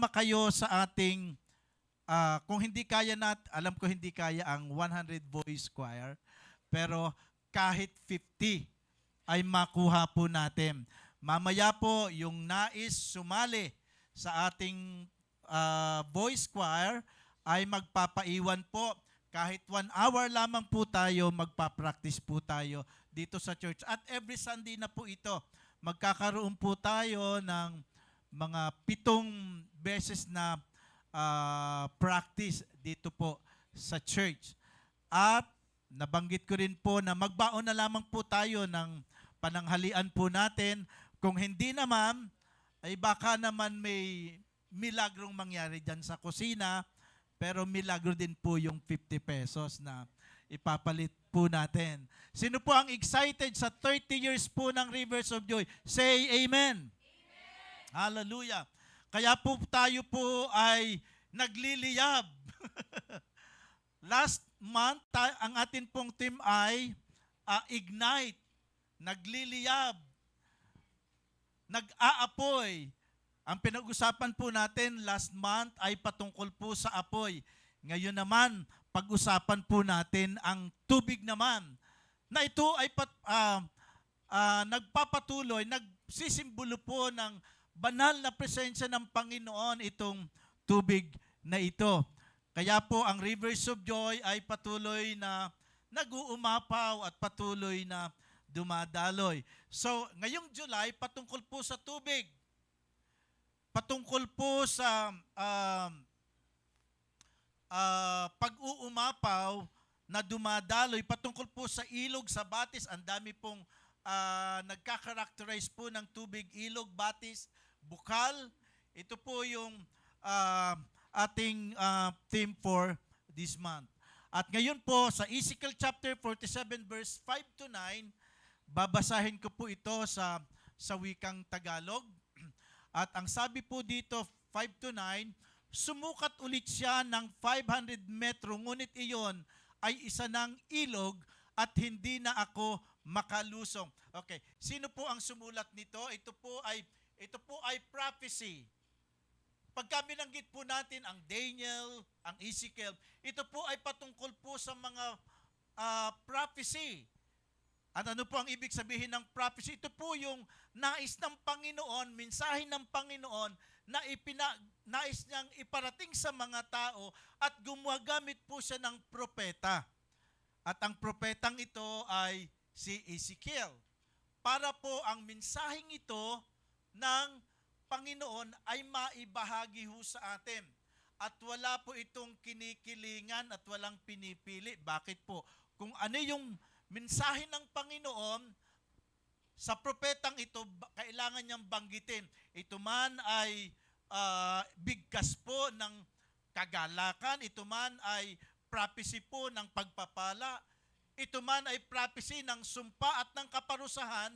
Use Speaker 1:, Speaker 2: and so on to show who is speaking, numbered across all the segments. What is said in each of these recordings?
Speaker 1: kayo sa ating, kung hindi kaya alam ko hindi kaya ang 100 voice choir, pero kahit 50 ay makuha po natin. Mamaya po, yung nais sumali sa ating voice choir ay magpapaiwan po. Kahit 1 hour lamang po tayo, magpa-practice po tayo dito sa church. At every Sunday na po ito, magkakaroon po tayo ng mga 7 beses na practice dito po sa church. At nabanggit ko rin po na magbaon na lamang po tayo ng pananghalian po natin. Kung hindi naman, ay baka naman may milagrong mangyari dyan sa kusina, pero milagro din po yung 50 pesos na ipapalit po natin. Sino po ang excited sa 30 years po ng Rivers of Joy? Say amen. Hallelujah. Kaya po tayo po ay nagliliyab. Last month, ang atin pong team ay Ignite. Nagliliyab. Nag-aapoy. Ang pinag-usapan po natin last month ay patungkol po sa apoy. Ngayon naman, pag-usapan po natin ang tubig naman. Na ito ay nagpapatuloy, nagsisimbolo po ng banal na presensya ng Panginoon itong tubig na ito. Kaya po ang Rivers of Joy ay patuloy na nag-uumapaw at patuloy na dumadaloy. So, ngayong July, patungkol po sa tubig. Patungkol po sa pag-uumapaw na dumadaloy, patungkol po sa ilog, sa batis. Ang dami pong nagka-characterize po ng tubig, ilog, batis, bukal. Ito po yung ating theme for this month. At ngayon po sa Ezekiel chapter 47 verse 5 to 9, babasahin ko po ito sa wikang Tagalog. At ang sabi po dito 5 to 9, sumukat ulit siya ng 500 metro, ngunit iyon ay isa ng ilog at hindi na ako makalusong. Okay, sino po ang sumulat nito? Ito po ay prophecy. Pagka binanggit po natin ang Daniel, ang Ezekiel, ito po ay patungkol po sa mga prophecy. At ano po ang ibig sabihin ng prophecy? Ito po yung nais ng Panginoon, mensahe ng Panginoon na nais niyang iparating sa mga tao at gumagamit po siya ng propeta. At ang propetang ito ay si Ezekiel. Para po ang mensaheng ito ng Panginoon ay maibahagi ho sa atin. At wala po itong kinikilingan at walang pinipili. Bakit po? Kung ano yung mensahe ng Panginoon, sa propetang ito, kailangan niyang banggitin. Ito man ay bigkas po ng kagalakan, ito man ay prophecy po ng pagpapala, ito man ay prophecy ng sumpa at ng kaparusahan,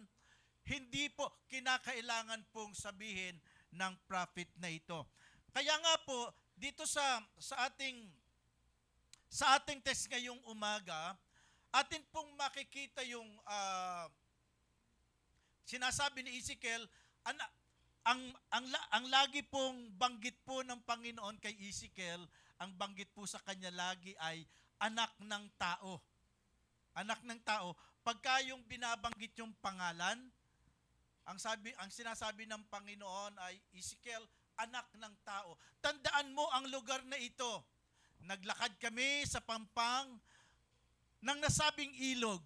Speaker 1: hindi po kinakailangan pong sabihin ng prophet na ito. Kaya nga po, dito sa ating test ngayong umaga, atin pong makikita yung sinasabi ni Ezekiel, ang lagi pong banggit po ng Panginoon kay Ezekiel, ang banggit po sa kanya lagi ay anak ng tao. Anak ng tao. Pagka yung binabanggit yung pangalan, ang sinasabi ng Panginoon ay, Ezekiel, anak ng tao. Tandaan mo ang lugar na ito. Naglakad kami sa pampang ng nasabing ilog.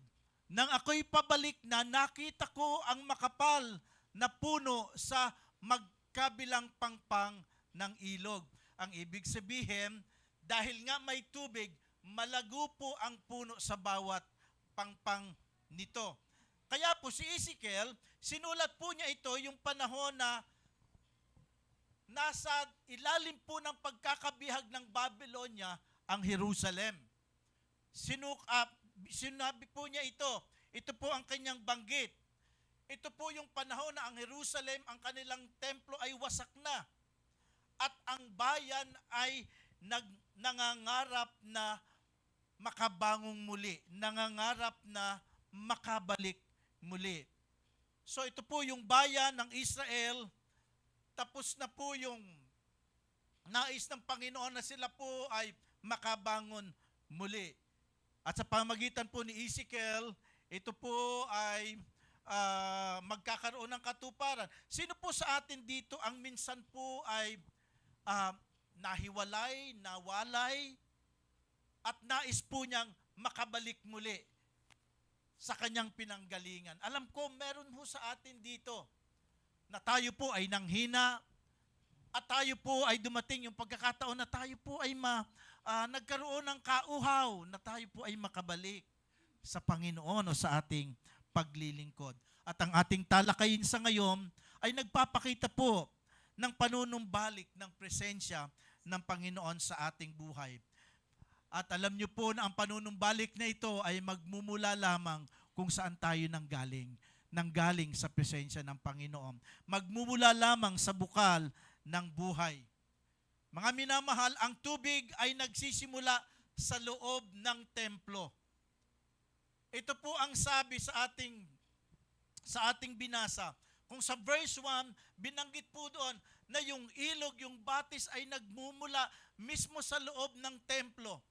Speaker 1: Nang ako'y pabalik na, nakita ko ang makapal na puno sa magkabilang pangpang ng ilog. Ang ibig sabihin, dahil nga may tubig, malago po ang puno sa bawat pangpang nito. Kaya po si Ezekiel, sinulat po niya ito yung panahon na nasa ilalim po ng pagkakabihag ng Babylonia ang Jerusalem. Sinabi po niya ito. Ito po ang kanyang banggit. Ito po yung panahon na ang Jerusalem, ang kanilang templo ay wasak na. At ang bayan ay nangangarap na makabangong muli. Nangangarap na makabalik muli. So ito po yung bayan ng Israel. Tapos na po yung nais ng Panginoon na sila po ay makabangon muli. At sa pamagitan po ni Ezekiel, ito po ay magkakaroon ng katuparan. Sino po sa atin dito ang minsan po ay nahiwalay, nawalay, at nais po niyang makabalik muli sa kanyang pinanggalingan? Alam ko, meron po sa atin dito na tayo po ay nanghina at tayo po ay dumating yung pagkakataon na tayo po ay nagkaroon ng kauhaw na tayo po ay makabalik sa Panginoon o sa ating paglilingkod. At ang ating talakayin sa ngayon ay nagpapakita po ng panunumbalik ng presensya ng Panginoon sa ating buhay. At alam niyo po na ang panunumbalik na ito ay magmumula lamang kung saan tayo nanggaling sa presensya ng Panginoon. Magmumula lamang sa bukal ng buhay. Mga minamahal, ang tubig ay nagsisimula sa loob ng templo. Ito po ang sabi sa ating binasa. Kung sa verse 1, binanggit po doon na yung ilog, yung batis ay nagmumula mismo sa loob ng templo.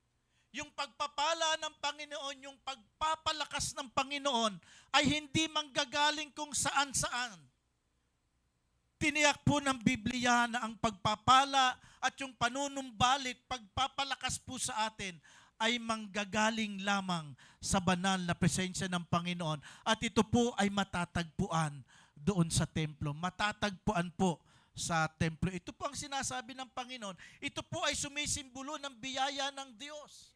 Speaker 1: Yung pagpapala ng Panginoon, yung pagpapalakas ng Panginoon ay hindi manggagaling kung saan-saan. Tiniyak po ng Biblia na ang pagpapala at yung panunumbalik, pagpapalakas po sa atin ay manggagaling lamang sa banal na presensya ng Panginoon. At ito po ay matatagpuan doon sa templo. Matatagpuan po sa templo. Ito po ang sinasabi ng Panginoon. Ito po ay sumisimbolo ng biyaya ng Diyos.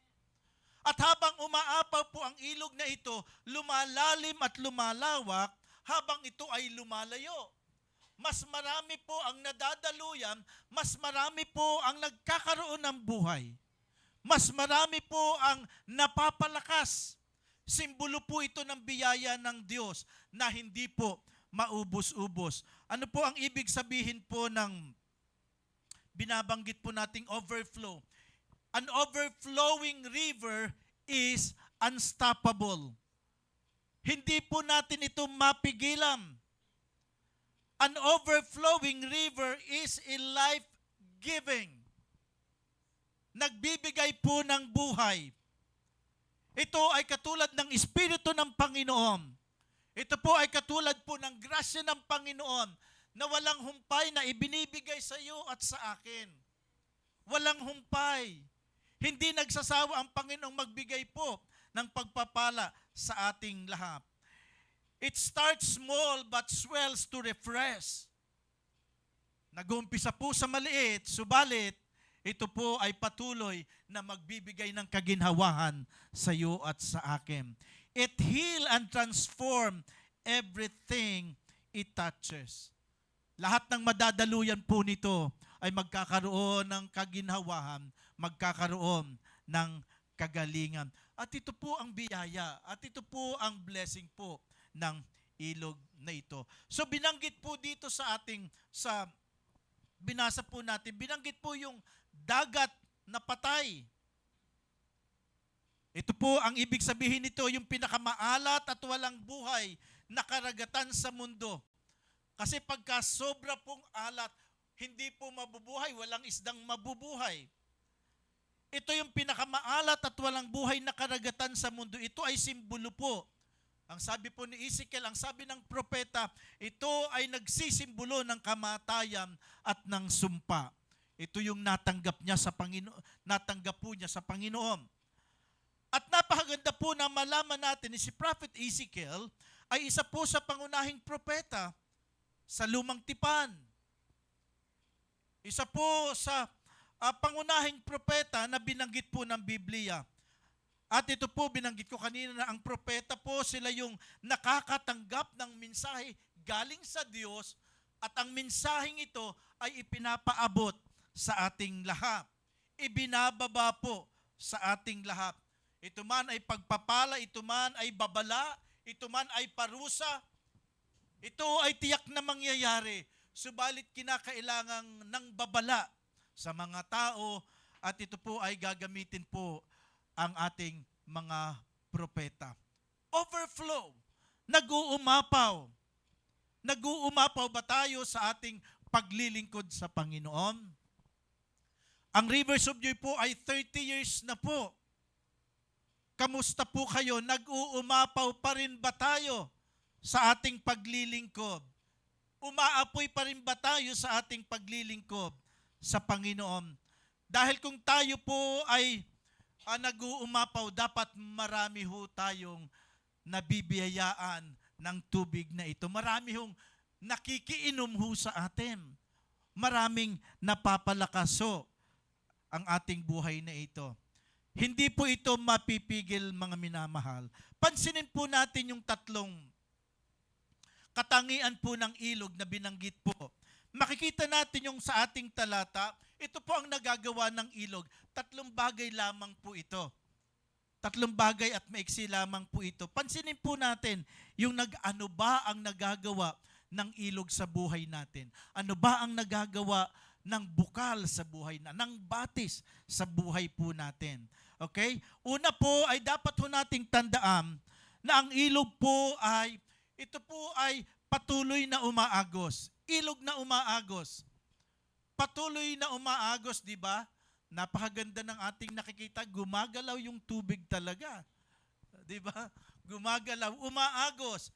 Speaker 1: At habang umaapaw po ang ilog na ito, lumalalim at lumalawak habang ito ay lumalayo. Mas marami po ang nadadaluyan, mas marami po ang nagkakaroon ng buhay. Mas marami po ang napapalakas. Simbolo po ito ng biyaya ng Diyos na hindi po maubos-ubos. Ano po ang ibig sabihin po ng binabanggit po nating overflow? An overflowing river is unstoppable. Hindi po natin ito mapigilan. An overflowing river is a life-giving. Nagbibigay po ng buhay. Ito ay katulad ng Espiritu ng Panginoon. Ito po ay katulad po ng grasya ng Panginoon na walang humpay na ibinibigay sa iyo at sa akin. Walang humpay. Hindi nagsasawa ang Panginoong magbigay po ng pagpapala sa ating lahat. It starts small but swells to refresh. Nag-uumpisa po sa maliit, subalit ito po ay patuloy na magbibigay ng kaginhawahan sa iyo at sa akin. It heal and transform everything it touches. Lahat ng madadaluyan po nito ay magkakaroon ng kaginhawahan, magkakaroon ng kagalingan. At ito po ang biyaya, at ito po ang blessing po ng ilog na ito. So binanggit po dito sa binasa po natin, binanggit po yung dagat na patay. Ito po ang ibig sabihin nito, yung pinakamaalat at walang buhay na karagatan sa mundo. Kasi pagka sobra pong alat, hindi po mabubuhay, walang isdang mabubuhay. Ito yung pinakamaalat at walang buhay na karagatan sa mundo. Ito ay simbolo po. Ang sabi po ni Ezekiel, ang sabi ng propeta, ito ay nagsisimbolo ng kamatayan at ng sumpa. Ito yung natanggap po niya sa Panginoon. At napakaganda po na malaman natin ni si Prophet Ezekiel ay isa po sa pangunahing propeta sa Lumang Tipan. Isa po sa pangunahing propeta na binanggit po ng Biblia. At ito po, binanggit ko kanina na ang propeta po, sila yung nakakatanggap ng mensahe galing sa Diyos at ang mensaheng ito ay ipinapaabot sa ating lahat. Ibinababa po sa ating lahat. Ito man ay pagpapala, ito man ay babala, ito man ay parusa, ito ay tiyak na mangyayari. Subalit kinakailangan ng babala sa mga tao at ito po ay gagamitin po ang ating mga propeta. Overflow. Nag-uumapaw. Nag-uumapaw ba tayo sa ating paglilingkod sa Panginoon? Ang Rivers of Joy po ay 30 years na po. Kamusta po kayo? Nag-uumapaw pa rin ba tayo sa ating paglilingkod? Umaapoy pa rin ba tayo sa ating paglilingkod sa Panginoon? Dahil kung tayo po ay nag-uumapaw, dapat marami ho tayong nabibiyayaan ng tubig na ito. Marami hong nakikiinom ho sa atin. Maraming napapalakas ho ang ating buhay na ito. Hindi po ito mapipigil, mga minamahal. Pansinin po natin yung tatlong katangian po ng ilog na binanggit po. Makikita natin yung sa ating talata, ito po ang nagagawa ng ilog. Tatlong bagay lamang po ito. Tatlong bagay at maiksi lamang po ito. Pansinin po natin yung ano ba ang nagagawa ng ilog sa buhay natin? Ano ba ang nagagawa ng bukal sa buhay na, ng batis sa buhay po natin? Okay? Una po ay dapat po nating tandaan na ang ilog po ay, ito po ay patuloy na umaagos. Ilog na umaagos. Patuloy na umaagos, di ba? Napakaganda ng ating nakikita. Gumagalaw yung tubig talaga. Di ba? Gumagalaw, umaagos.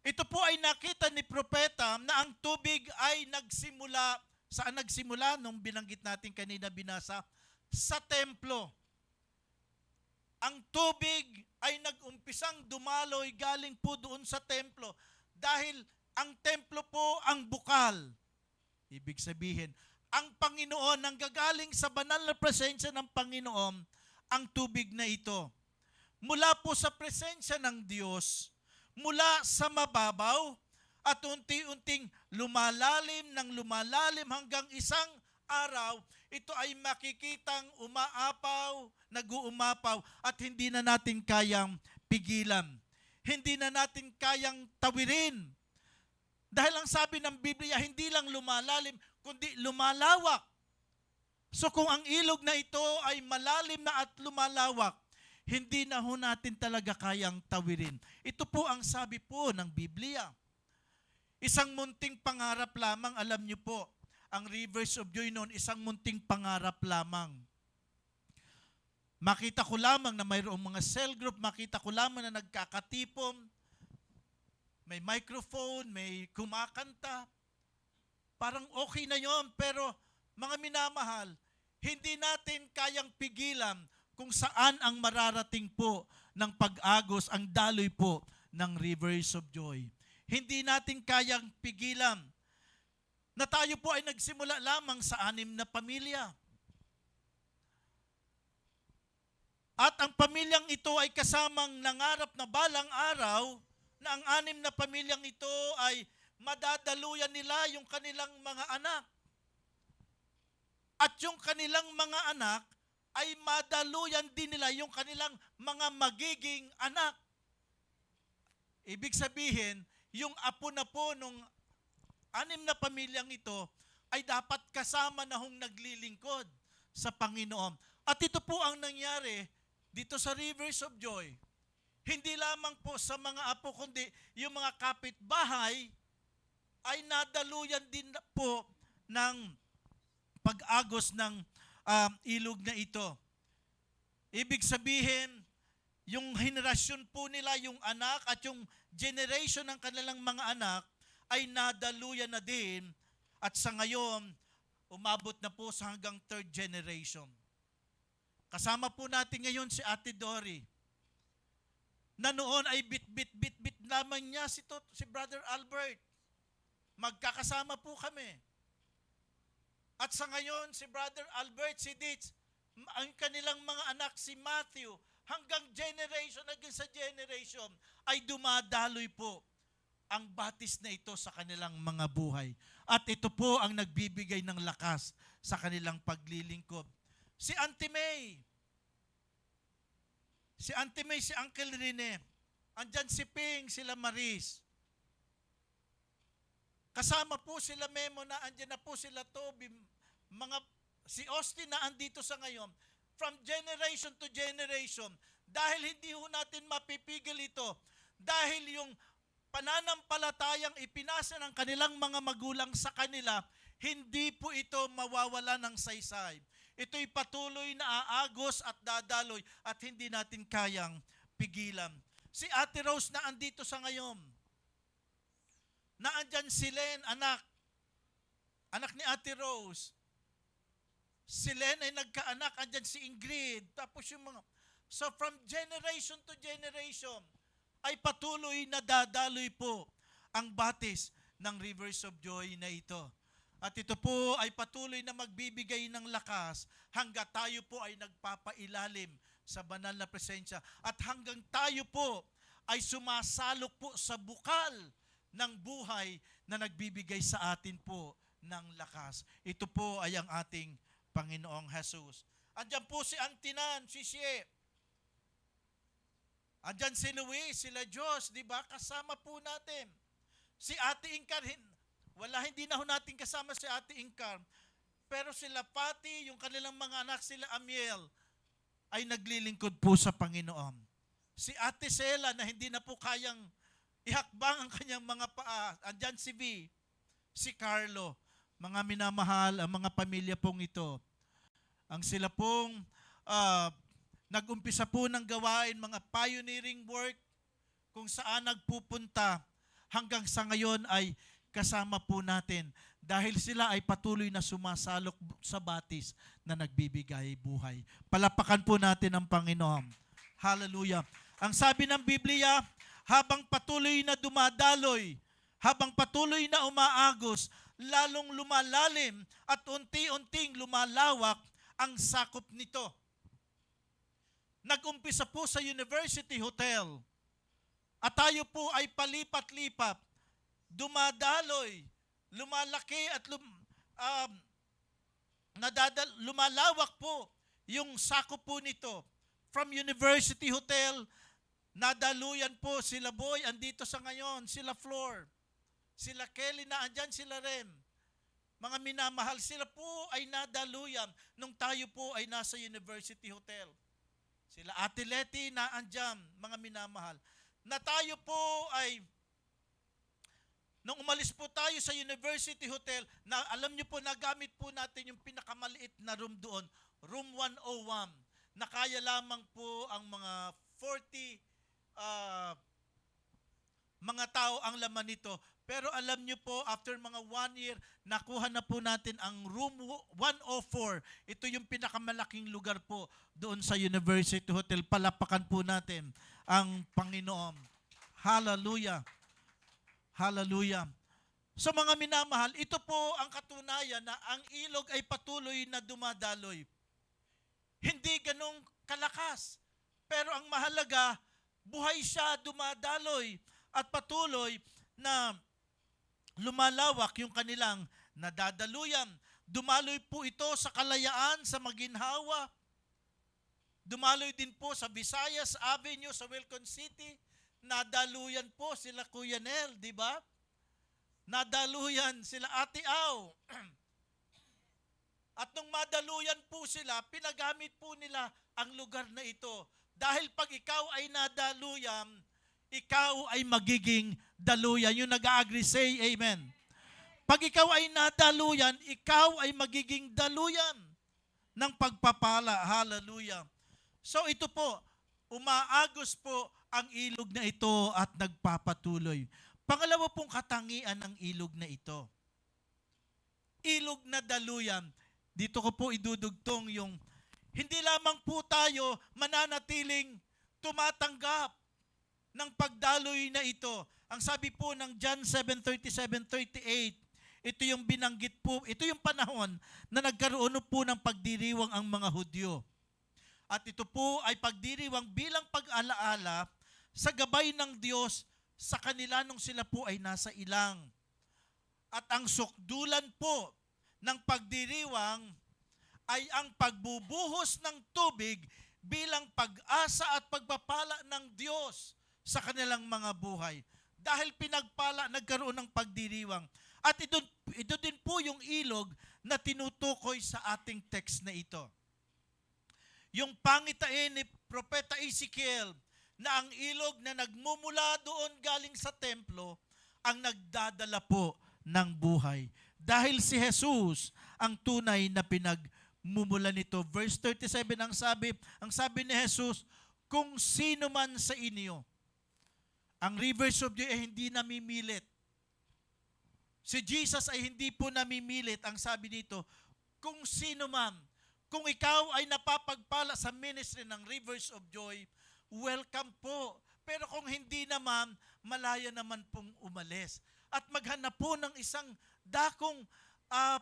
Speaker 1: Ito po ay nakita ni propeta na ang tubig ay nagsimula, saan nagsimula? Nung binanggit natin kanina binasa, sa templo. Ang tubig ay nag-umpisang dumaloy galing po doon sa templo dahil ang templo po ang bukal. Ibig sabihin, ang Panginoon, nanggagaling sa banal na presensya ng Panginoon, ang tubig na ito. Mula po sa presensya ng Diyos, mula sa mababaw, at unti-unting lumalalim ng lumalalim hanggang isang araw, ito ay makikitang umaapaw, nag-uumapaw, at hindi na natin kayang pigilan. Hindi na natin kayang tawirin. Dahil ang sabi ng Biblia, hindi lang lumalalim, kundi lumalawak. So kung ang ilog na ito ay malalim na at lumalawak, hindi na ho natin talaga kayang tawirin. Ito po ang sabi po ng Biblia. Isang munting pangarap lamang, alam niyo po, ang Rivers of Joy noon, isang munting pangarap lamang. Makita ko lamang na mayroong mga cell group, makita ko lamang na nagkakatipon, may microphone, may kumakanta. Parang okay na yon, pero mga minamahal, hindi natin kayang pigilan kung saan ang mararating po ng pag-agos, ang daloy po ng Rivers of Joy. Hindi natin kayang pigilan na tayo po ay nagsimula lamang sa 6 na pamilya. At ang pamilyang ito ay kasamang nangarap na balang araw na ang 6 na pamilyang ito ay madadaluyan nila yung kanilang mga anak. At yung kanilang mga anak ay madaluyan din nila yung kanilang mga magiging anak. Ibig sabihin, yung apo na po nung 6 na pamilyang ito ay dapat kasama na hong naglilingkod sa Panginoon. At ito po ang nangyari dito sa Rivers of Joy. Hindi lamang po sa mga apo, kundi yung mga kapitbahay ay nadaluyan din po ng pag-agos ng ilog na ito. Ibig sabihin, yung henerasyon po nila, yung anak at yung generation ng kanilang mga anak ay nadaluyan na din at sa ngayon, umabot na po sa hanggang 3rd generation. Kasama po natin ngayon si Ate Dory, na noon ay bit lamang niya si Brother Albert. Magkakasama po kami. At sa ngayon, si Brother Albert, si Ditch, ang kanilang mga anak, si Matthew, hanggang generation, hanggang sa generation, ay dumadaloy po ang batis na ito sa kanilang mga buhay. At ito po ang nagbibigay ng lakas sa kanilang paglilingkod. Si Auntie May, si Uncle Rene, andyan si Ping, sila Maris. Kasama po sila Memo na andyan na po sila Toby, si Austin na andito sa ngayon, from generation to generation, dahil hindi ho natin mapipigil ito, dahil yung pananampalatayang ipinasa ng kanilang mga magulang sa kanila, hindi po ito mawawala ng saysay. Ito'y patuloy na aagos at dadaloy at hindi natin kayang pigilan. Si Ate Rose na andito sa ngayon. Naandyan si Len, anak ni Ate Rose. Si Len ay nagkaanak, andyan si Ingrid. Tapos yung mga... So from generation to generation, ay patuloy na dadaloy po ang batis ng Rivers of Joy na ito. At ito po ay patuloy na magbibigay ng lakas hanggang tayo po ay nagpapailalim sa banal na presensya. At hanggang tayo po ay sumasalok po sa bukal ng buhay na nagbibigay sa atin po ng lakas. Ito po ay ang ating Panginoong Jesus. Andyan po si Antinan, si Shie. Andyan si Luis, sila Diyos, di ba? Kasama po natin. Si Ate Incar, hindi na ho natin kasama si Ate Incar. Pero sila Pati, yung kanilang mga anak, sila Amiel, ay naglilingkod po sa Panginoon. Si Ate Sela na hindi na po kayang ihakbang ang kanyang mga paa. Andyan si V, si Carlo, mga minamahal, ang mga pamilya pong ito. Ang sila pong nag-umpisa po ng gawain, mga pioneering work, kung saan nagpupunta hanggang sa ngayon ay kasama po natin dahil sila ay patuloy na sumasalok sa batis na nagbibigay buhay. Palapakan po natin ang Panginoon. Hallelujah. Ang sabi ng Biblia, habang patuloy na dumadaloy, habang patuloy na umaagos, lalong lumalalim at unti-unting lumalawak ang sakop nito. Nag-umpisa po sa University Hotel at tayo po ay palipat-lipat, dumadaloy, lumalaki at lumalawak po yung sakop po nito. From University Hotel, nadaluyan po sila Boy, andito sa ngayon, sila Flor, sila Kelly na andyan, sila Rem. Mga minamahal, sila po ay nadaluyan nung tayo po ay nasa University Hotel. Sila Ate Letty na andyan, mga minamahal. Na tayo po ay, nung umalis po tayo sa University Hotel, na alam niyo po, nagamit po natin yung pinakamaliit na room doon, room 101, na kaya lamang po ang mga 40 mga tao ang laman nito. Pero alam niyo po, after mga 1 year, nakuha na po natin ang room 104. Ito yung pinakamalaking lugar po doon sa University Hotel. Palapakan po natin ang Panginoon. Hallelujah. Hallelujah. So mga minamahal, ito po ang katunayan na ang ilog ay patuloy na dumadaloy. Hindi ganong kalakas. Pero ang mahalaga, buhay siya, dumadaloy at patuloy na lumalawak yung kanilang nadadaluyan. Dumaloy po ito sa Kalayaan, sa Maginhawa. Dumaloy din po sa Visayas Avenue, sa Welcome City. Nadaluyan po sila Kuya Nel, di ba? Nadaluyan sila Ate Au. At nung madaluyan po sila, pinagamit po nila ang lugar na ito. Dahil pag ikaw ay nadaluyan, ikaw ay magiging daluyan. Yung nag-agree, say amen. Pag ikaw ay nadaluyan, ikaw ay magiging daluyan ng pagpapala. Hallelujah. So ito po, umaagos po ang ilog na ito at nagpapatuloy. Pangalawa pong katangian ng ilog na ito. Ilog na daluyan. Dito ko po idudugtong yung hindi lamang po tayo mananatiling tumatanggap ng pagdaloy na ito. Ang sabi po ng John 7:37-38, ito yung binanggit po, ito yung panahon na nagkaroon po ng pagdiriwang ang mga Hudyo. At ito po ay pagdiriwang bilang pag-alaala sa gabay ng Diyos sa kanila nung sila po ay nasa ilang. At ang sukdulan po ng pagdiriwang ay ang pagbubuhos ng tubig bilang pag-asa at pagpapala ng Diyos sa kanilang mga buhay. Dahil pinagpala, nagkaroon ng pagdiriwang. At ito din po yung ilog na tinutukoy sa ating text na ito. Yung pangitain ni Propeta Ezekiel na ang ilog na nagmumula doon galing sa templo ang nagdadala po ng buhay. Dahil si Jesus ang tunay na mumula nito. Verse 37 ang sabi ni Jesus, kung sino man sa inyo, ang rivers of joy ay hindi namimilit. Si Jesus ay hindi po namimilit. Ang sabi dito, kung sino man, kung ikaw ay napapagpala sa ministry ng Rivers of Joy, welcome po. Pero kung hindi naman, malaya naman pong umalis. At maghanap po ng isang dakong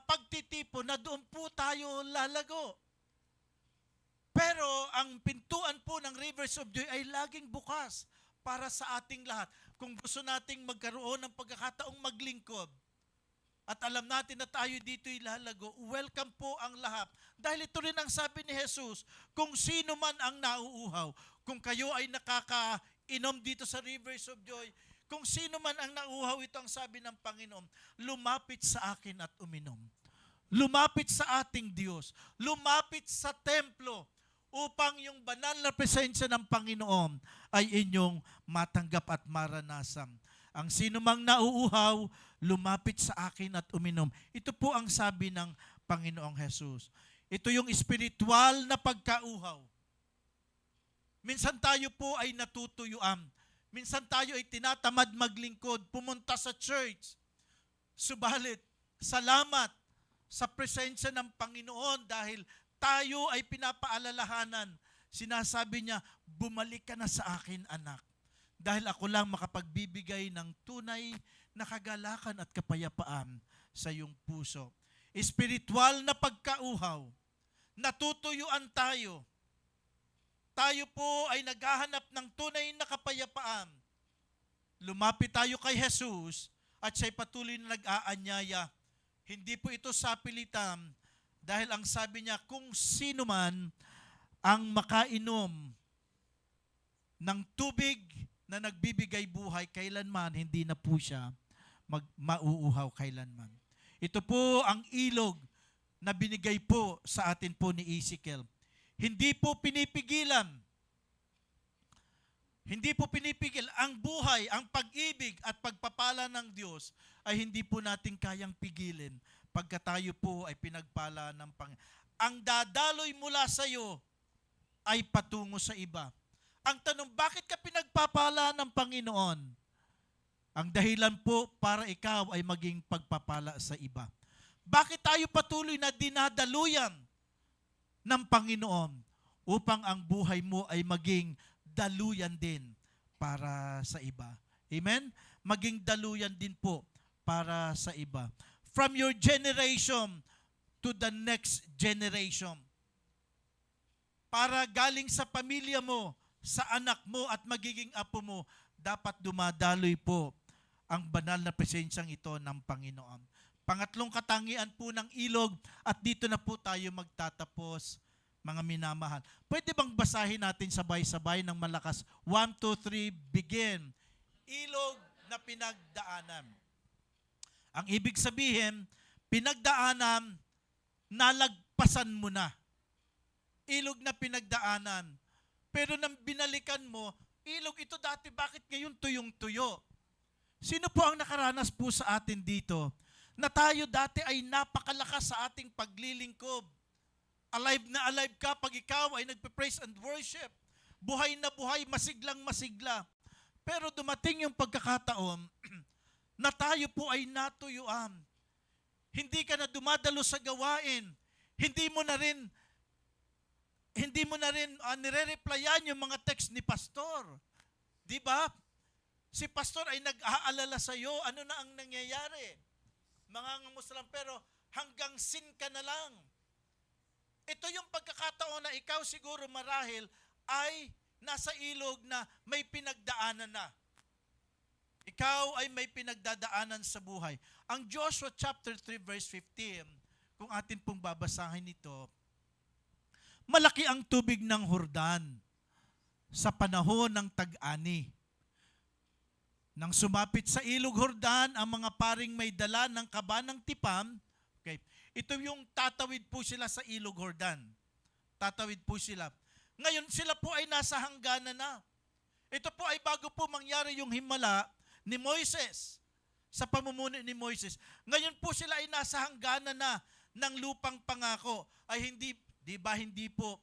Speaker 1: pagtitipon na doon po tayo lalago. Pero ang pintuan po ng Rivers of Joy ay laging bukas para sa ating lahat. Kung gusto nating magkaroon ng pagkakataong maglingkod, at alam natin na tayo dito ilalago, welcome po ang lahat. Dahil ito rin ang sabi ni Jesus, kung sino man ang nauuhaw, kung kayo ay nakakainom dito sa Rivers of Joy, kung sino man ang nauuhaw, ito ang sabi ng Panginoon, lumapit sa akin at uminom. Lumapit sa ating Diyos. Lumapit sa templo upang yung banal na presensya ng Panginoon ay inyong matanggap at maranasan. Ang sino mang nauuhaw, lumapit sa akin at uminom. Ito po ang sabi ng Panginoong Jesus. Ito yung espiritual na pagkauhaw. Minsan tayo po ay natutuyuan. Minsan tayo ay tinatamad maglingkod, pumunta sa church. Subalit, salamat sa presensya ng Panginoon dahil tayo ay pinapaalalahanan. Sinasabi niya, bumalik ka na sa akin, anak. Dahil ako lang makapagbibigay ng tunay na kagalakan at kapayapaan sa iyong puso. Espiritual na pagkauhaw. Natutuyuan tayo. Tayo po ay naghahanap ng tunay na kapayapaan. Lumapit tayo kay Jesus at siya'y patuloy na nag-aanyaya. Hindi po ito sapilitan dahil ang sabi niya, kung sino man ang makainom ng tubig na nagbibigay buhay, kailanman hindi na po siya mauuhaw kailanman. Ito po ang ilog na binigay po sa atin po ni Ezekiel. Hindi po pinipigilan. Hindi po pinipigil. Ang buhay, ang pag-ibig at pagpapala ng Diyos ay hindi po natin kayang pigilin pagka tayo po ay pinagpala ng Panginoon. Ang dadaloy mula sa iyo ay patungo sa iba. Ang tanong, bakit ka pinagpapala ng Panginoon? Ang dahilan po para ikaw ay maging pagpapala sa iba. Bakit tayo patuloy na dinadaluyan ng Panginoon? Upang ang buhay mo ay maging daluyan din para sa iba. Amen? Maging daluyan din po para sa iba. From your generation to the next generation. Para galing sa pamilya mo, sa anak mo at magiging apo mo, dapat dumadaloy po ang banal na presensyang ito ng Panginoon. Pangatlong katangian po ng ilog at dito na po tayo magtatapos, mga minamahal. Pwede bang basahin natin sabay-sabay ng malakas? 1, 2, 3, begin. Ilog na pinagdaanan. Ang ibig sabihin, pinagdaanan, nalagpasan mo na. Ilog na pinagdaanan. Pero nang binalikan mo, ilog ito dati, bakit ngayon tuyong-tuyo? Sino po ang nakaranas po sa atin dito na tayo dati ay napakalakas sa ating paglilingkod? Alive na alive ka pag ikaw ay nagpe-praise and worship. Buhay na buhay, masiglang masigla. Pero dumating yung pagkakataon na tayo po ay natuyuan. Hindi ka na dumadalo sa gawain. Hindi mo na rin nire-replyan yung mga text ni pastor. Di ba? Si pastor ay nag-aalala sa iyo, ano na ang nangyayari? Mangangamusta lang, pero hanggang sin ka na lang. Ito yung pagkakataon na ikaw siguro marahil ay nasa ilog na may pinagdaanan na. Ikaw ay may pinagdadaanan sa buhay. Ang Joshua chapter 3 verse 15, kung atin pong babasahin ito, malaki ang tubig ng Jordan sa panahon ng tag-ani. Nang sumapit sa ilog Jordan, ang mga paring may dala ng kaba ng tipam, okay, ito yung tatawid po sila sa ilog Jordan. Tatawid po sila. Ngayon sila po ay nasa hangganan na. Ito po ay bago po mangyari yung himala ni Moises, sa pamumuno ni Moises. Ngayon po sila ay nasa hangganan na ng lupang pangako ay hindi, di ba, hindi po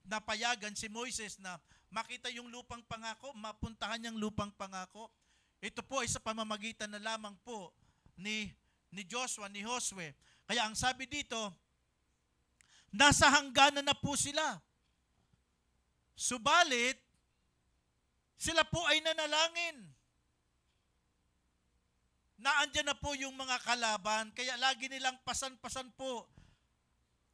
Speaker 1: napayagan si Moises na makita yung lupang pangako, mapuntahan niyang lupang pangako. Ito po ay sa pamamagitan na lamang po ni Joshua, ni Josue. Kaya ang sabi dito, nasa hangganan na po sila. Subalit, sila po ay nanalangin. Naandyan na po yung mga kalaban, kaya lagi nilang pasan-pasan po.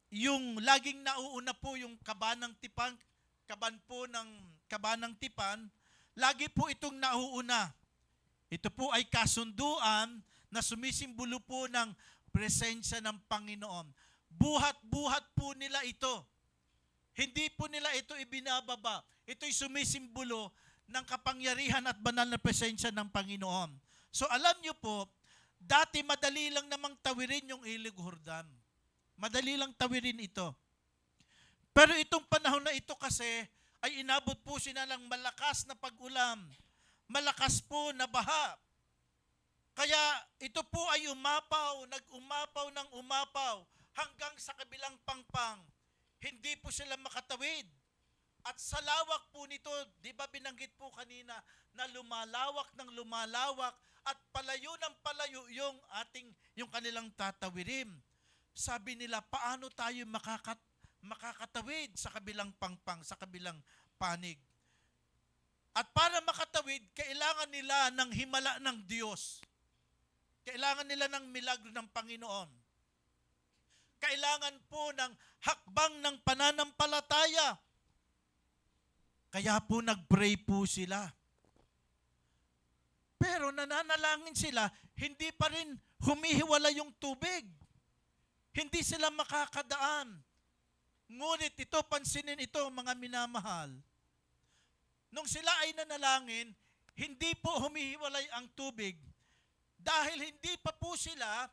Speaker 1: Yung laging nauuna po yung kabanang tipan, kabanang tipan, lagi po itong nauuna. Ito po ay kasunduan na sumisimbolo po ng presensya ng Panginoon. Buhat-buhat po nila ito. Hindi po nila ito ibinababa. Ito'y sumisimbolo ng kapangyarihan at banal na presensya ng Panginoon. So alam nyo po, dati madali lang namang tawirin yung Ilog Jordan. Madali lang tawirin ito. Pero itong panahon na ito kasi ay inabot po sila ng malakas na pag-ulam. Malakas po na baha. Kaya ito po ay nag-umapaw ng umapaw hanggang sa kabilang pangpang. Hindi po sila makatawid. At sa lawak po nito, di ba binanggit po kanina na lumalawak ng lumalawak at palayo ng palayo yung kanilang tatawirin. Sabi nila, paano tayo makakatawid sa kabilang pangpang, sa kabilang panig? At para makatawid, kailangan nila ng himala ng Diyos. Kailangan nila ng milagro ng Panginoon. Kailangan po ng hakbang ng pananampalataya. Kaya po nag-pray po sila. Pero nananalangin sila, hindi pa rin humihiwala yung tubig. Hindi sila makakadaan. Ngunit ito, pansinin ito mga minamahal. Nung sila ay nanalangin, hindi po humihiwalay ang tubig dahil hindi pa po sila,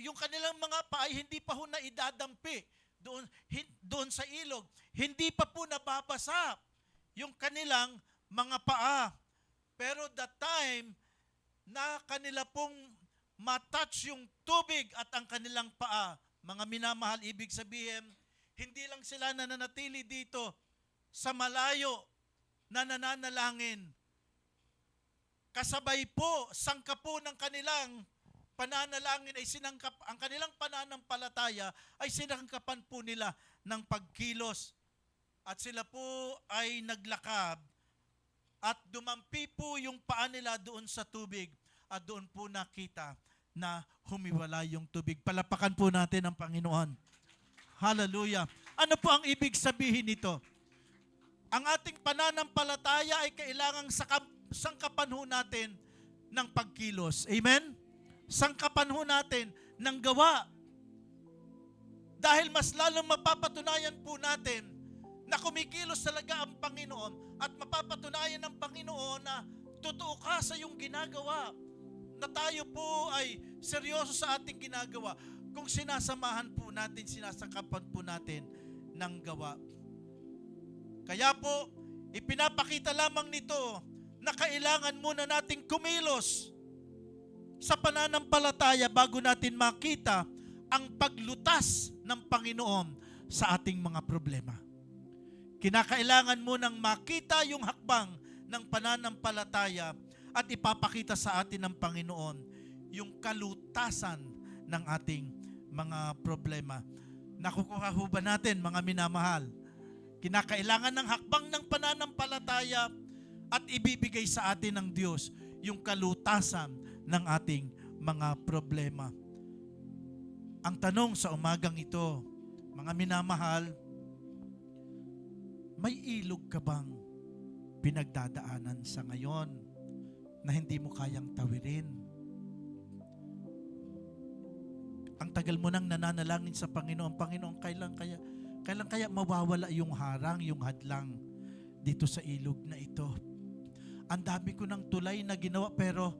Speaker 1: yung kanilang mga paa ay hindi pa ho na idadampi doon sa ilog. Hindi pa po nababasa yung kanilang mga paa. Pero the time na kanila pong matouch yung tubig at ang kanilang paa, mga minamahal, ibig sabihin, hindi lang sila nananatili dito sa malayo na nananalangin. Kasabay po, sangka po ng kanilang pananalangin ay ang kanilang pananampalataya ay sinangkapan po nila ng pagkilos. At sila po ay naglakad at dumampi po yung paa nila doon sa tubig at doon po nakita na humiwala yung tubig. Palapakan po natin ang Panginoon. Hallelujah. Ano po ang ibig sabihin nito? Ang ating pananampalataya ay kailangang sangkapan ho natin ng pagkilos. Amen? Sangkapan ho natin ng gawa. Dahil mas lalong mapapatunayan po natin na kumikilos talaga ang Panginoon at mapapatunayan ng Panginoon na totoo ka sa iyong ginagawa. Na tayo po ay seryoso sa ating ginagawa kung sinasamahan po natin, sinasangkapan po natin ng gawa. Kaya po, ipinapakita lamang nito na kailangan muna nating kumilos sa pananampalataya bago natin makita ang paglutas ng Panginoon sa ating mga problema. Kinakailangan munang makita yung hakbang ng pananampalataya at ipapakita sa atin ng Panginoon yung kalutasan ng ating mga problema. Nakukuha ho ba natin, mga minamahal? Kinakailangan ng hakbang ng pananampalataya at ibibigay sa atin ng Diyos yung kalutasan ng ating mga problema. Ang tanong sa umagang ito, mga minamahal, may ilog ka bang pinagdadaanan sa ngayon na hindi mo kayang tawirin? Ang tagal mo nang nananalangin sa Panginoon, Panginoon, kailan kaya mawawala yung harang, yung hadlang dito sa ilog na ito? Ang dami ko ng tulay na ginawa pero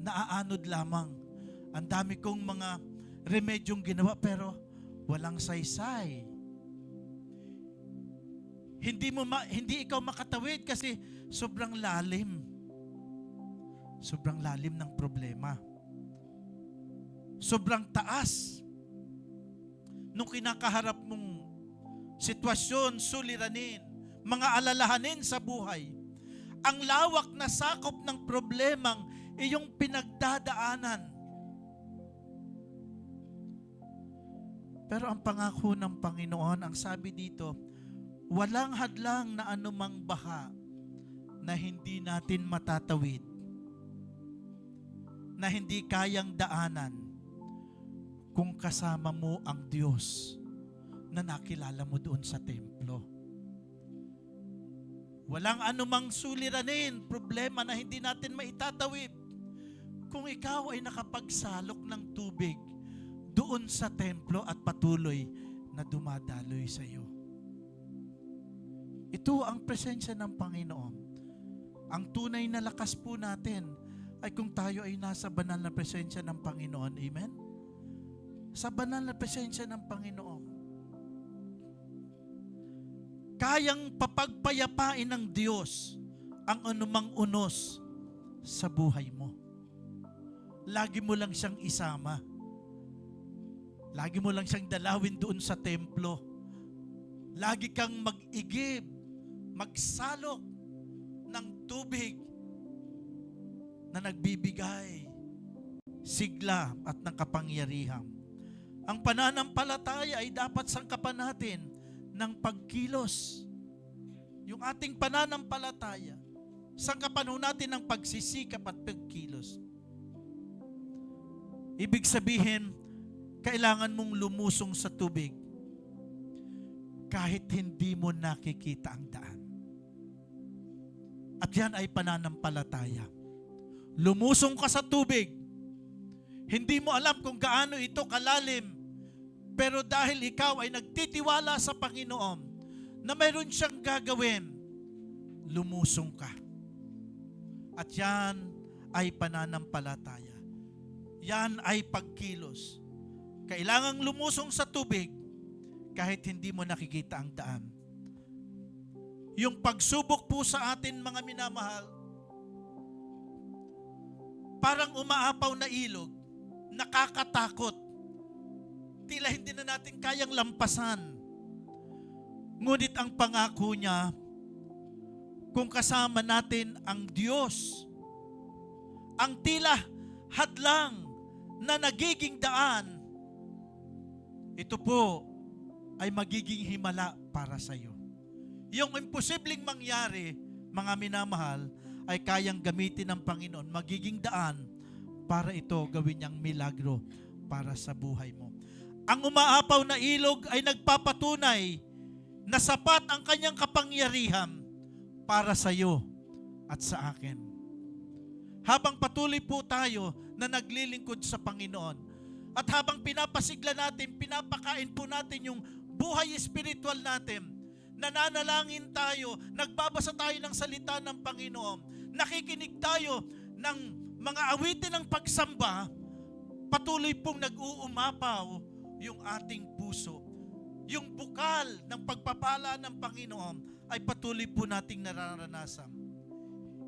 Speaker 1: naaanod lamang. Ang dami kong mga remedyong ginawa pero walang saysay. Hindi ikaw makatawid kasi sobrang lalim. Sobrang lalim ng problema. sobrang taas nung kinakaharap mong sitwasyon, suliranin, mga alalahanin sa buhay. Ang lawak na sakop ng problemang iyong pinagdadaanan. Pero ang pangako ng Panginoon, ang sabi dito, walang hadlang na anumang baha na hindi natin matatawid, na hindi kayang daanan kung kasama mo ang Diyos na nakilala mo doon sa templo. Walang anumang suliranin, problema na hindi natin maitatawid kung ikaw ay nakapagsalok ng tubig doon sa templo at patuloy na dumadaloy sa iyo. Ito ang presensya ng Panginoon. Ang tunay na lakas po natin ay kung tayo ay nasa banal na presensya ng Panginoon. Amen? Sa banal na presensya ng Panginoon. Kayang papagpayapain ng Diyos ang anumang unos sa buhay mo. Lagi mo lang siyang isama. Lagi mo lang siyang dalawin doon sa templo. Lagi kang mag-igib, magsalok ng tubig na nagbibigay sigla at ng kapangyarihan. Ang pananampalataya ay dapat sangkapan natin ng pagkilos. Yung ating pananampalataya, sangkapan natin ng pagsisikap at pagkilos. Ibig sabihin, kailangan mong lumusong sa tubig kahit hindi mo nakikita ang daan. At yan ay pananampalataya. Lumusong ka sa tubig, hindi mo alam kung gaano ito kalalim, pero dahil ikaw ay nagtitiwala sa Panginoon na mayroon siyang gagawin, lumusong ka. At yan ay pananampalataya. Yan ay pagkilos. Kailangang lumusong sa tubig kahit hindi mo nakikita ang daan. Yung pagsubok po sa atin, mga minamahal, parang umaapaw na ilog, nakakatakot. Tila hindi na natin kayang lampasan. Ngunit ang pangako niya, kung kasama natin ang Diyos, ang tila hadlang na nagiging daan, ito po ay magiging himala para sa iyo. Yung imposibleng mangyari, mga minamahal, ay kayang gamitin ng Panginoon, magiging daan para ito gawin niyang milagro para sa buhay mo. Ang umaapaw na ilog ay nagpapatunay na sapat ang kanyang kapangyarihan para sa iyo at sa akin. Habang patuloy po tayo na naglilingkod sa Panginoon, at habang pinapasigla natin, pinapakain po natin yung buhay espiritual natin, nananalangin tayo, nagbabasa tayo ng salita ng Panginoon, nakikinig tayo ng mga awitin ng pagsamba, patuloy pong nag-uumapaw yung ating puso. Yung bukal ng pagpapala ng Panginoon ay patuloy po nating nararanasan.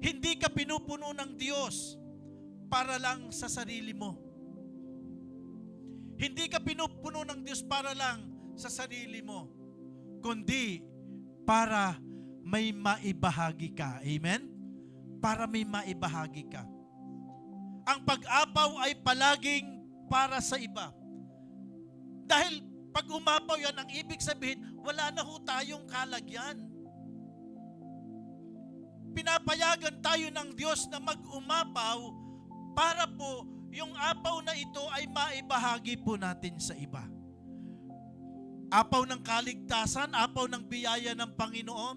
Speaker 1: Hindi ka pinupuno ng Diyos para lang sa sarili mo. Hindi ka pinupuno ng Diyos para lang sa sarili mo, kundi para may maibahagi ka. Amen? Para may maibahagi ka. Ang pag-apaw ay palaging para sa iba. Dahil pag umapaw yan, ang ibig sabihin, wala na ho tayong kalagyan. Pinapayagan tayo ng Diyos na mag-umapaw para po yung apaw na ito ay maibahagi po natin sa iba. Apaw ng kaligtasan, apaw ng biyaya ng Panginoon,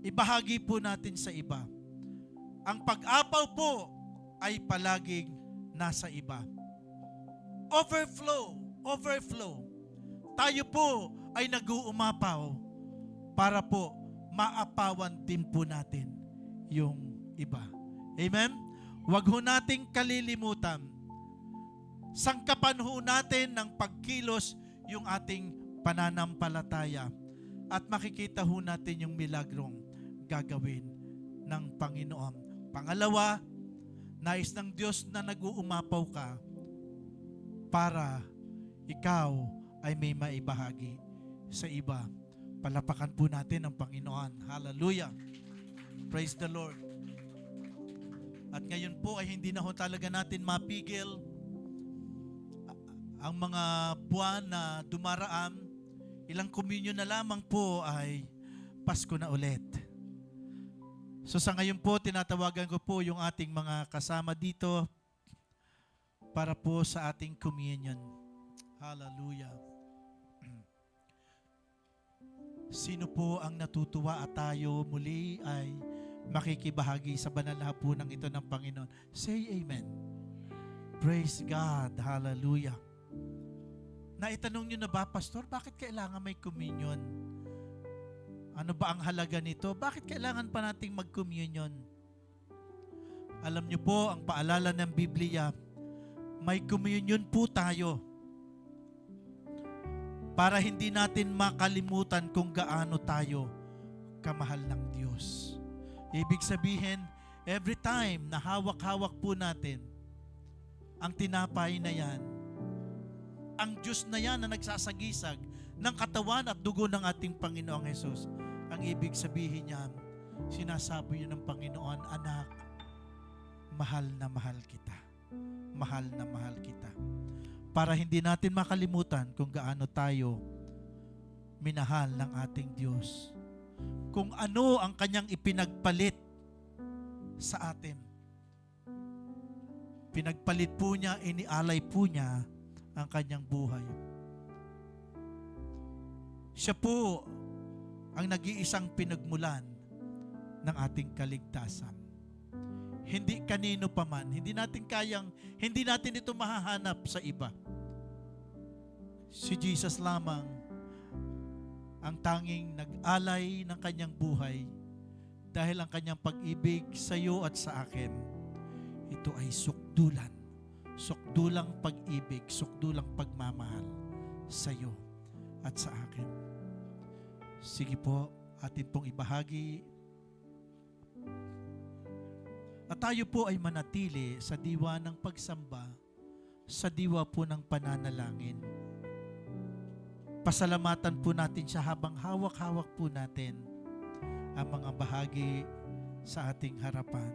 Speaker 1: ibahagi po natin sa iba. Ang pag-apaw po ay palaging nasa iba. Overflow. Tayo po ay nag-uumapaw para po maapawan din po natin yung iba. Amen? Huwag ho nating kalilimutan. Sangkapan ho natin ng pagkilos yung ating pananampalataya at makikita ho natin yung milagrong gagawin ng Panginoon. Pangalawa, nais ng Diyos na nag-uumapaw ka para ikaw ay may maibahagi sa iba. Palapakan po natin ang Panginoon. Hallelujah. Praise the Lord. At ngayon po ay hindi na ho talaga natin mapigil ang mga buwan na dumaraan. Ilang communion na lamang po ay Pasko na ulit. So sa ngayon po, tinatawagan ko po yung ating mga kasama dito para po sa ating communion. Hallelujah. Sino po ang natutuwa at tayo muli ay makikibahagi sa banal na hapunan ito ng Panginoon? Say amen. Praise God. Hallelujah. Naitanong nyo na ba, Pastor, bakit kailangan may communion? Ano ba ang halaga nito? Bakit kailangan pa nating mag-communion? Alam nyo po, ang paalala ng Biblia, may communion po tayo para hindi natin makalimutan kung gaano tayo kamahal ng Diyos. Ibig sabihin, every time na hawak-hawak po natin ang tinapay na yan, ang Diyos na yan na nagsasagisag ng katawan at dugo ng ating Panginoong Hesus, ang ibig sabihin niya, sinasabi niyo ng Panginoon, anak, mahal na mahal kita. Mahal na mahal kita. Para hindi natin makalimutan kung gaano tayo minahal ng ating Diyos. Kung ano ang kanyang ipinagpalit sa atin. Pinagpalit po niya, inialay po niya ang kanyang buhay. Siya po ang nag-iisang pinagmulan ng ating kaligtasan. Hindi kanino pa man. Hindi natin ito mahahanap sa iba. Si Jesus lamang ang tanging nag-alay ng kanyang buhay dahil ang kanyang pag-ibig sa iyo at sa akin, ito ay sukdulan. Sukdulang pag-ibig, sukdulang pagmamahal sa iyo at sa akin. Sige po, atin pong ibahagi. At tayo po ay manatili sa diwa ng pagsamba, sa diwa po ng pananalangin. Pasalamatan po natin siya habang hawak-hawak po natin ang mga bahagi sa ating harapan.